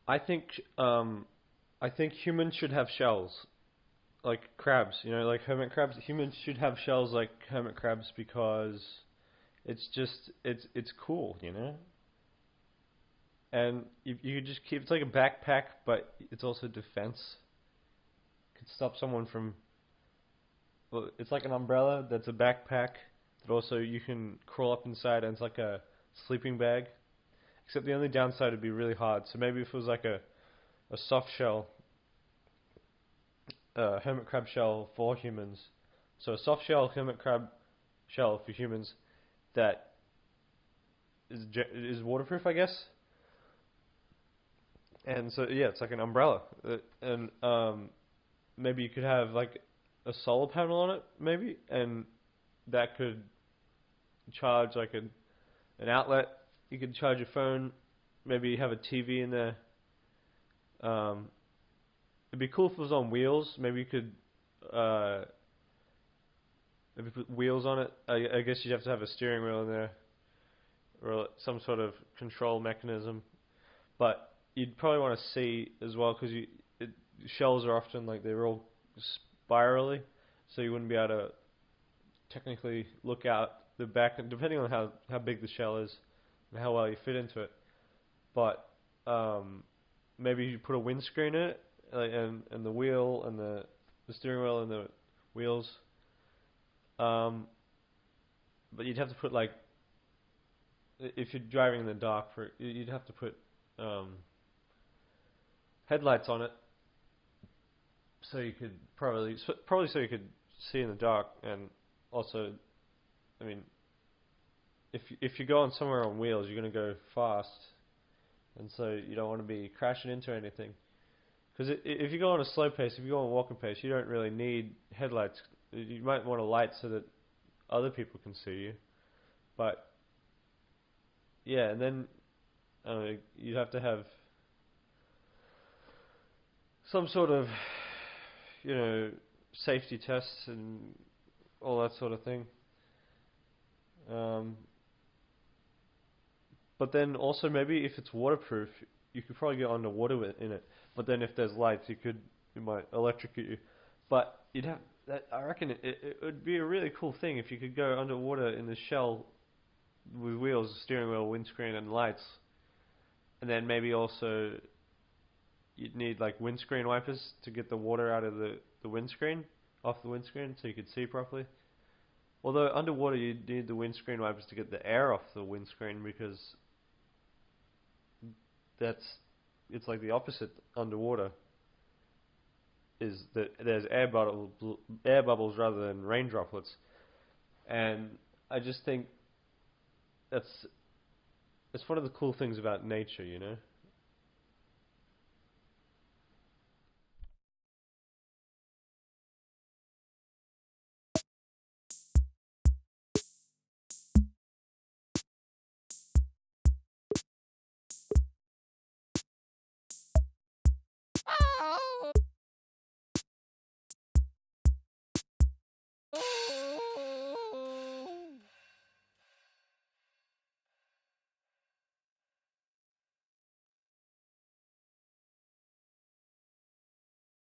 I think I think humans should have shells like crabs. You know, like hermit crabs. Humans should have shells like hermit crabs because it's cool. You know, and you could just keep it's like a backpack, but it's also defense. Could stop someone from. Well, it's like an umbrella that's a backpack that also you can crawl up inside, and it's like a sleeping bag. Except the only downside would be really hard. So maybe if it was like a soft shell, hermit crab shell for humans. So a soft shell hermit crab shell for humans that is waterproof, I guess. And so yeah, it's like an umbrella, and maybe you could have like a solar panel on it, maybe, and that could charge like an outlet. You could charge your phone. Maybe you have a TV in there. Um, it'd be cool if it was on wheels. Maybe you could uh, maybe put wheels on it. I guess you'd have to have a steering wheel in there or some sort of control mechanism. But you'd probably want to see as well because shells are often like they're all spirally, so you wouldn't be able to technically look out the back, depending on how big the shell is and how well you fit into it. But um, maybe you put a windscreen in it, and the wheel and the steering wheel and the wheels. Um, but you'd have to put like if you're driving in the dark, you'd have to put um, headlights on it so you could probably so you could see in the dark, and also, I mean, if you're going somewhere on wheels, you're going to go fast, and so you don't want to be crashing into anything. Because if you go on a slow pace, if you go on a walking pace, you don't really need headlights. You might want a light so that other people can see you. But yeah, and then you'd have to have some sort of safety tests and all that sort of thing. Um, but then also maybe if it's waterproof, you could probably get underwater in it. But then if there's lights, it might electrocute you. But you'd have that. I reckon it would be a really cool thing if you could go underwater in the shell with wheels, steering wheel, windscreen, and lights. And then maybe also you'd need like windscreen wipers to get the water out of the windscreen, off the windscreen, so you could see properly. Although underwater you need the windscreen wipers to get the air off the windscreen because that's it's like the opposite underwater is that there's air bubbles rather than rain droplets, and I just think that's it's one of the cool things about nature, you know.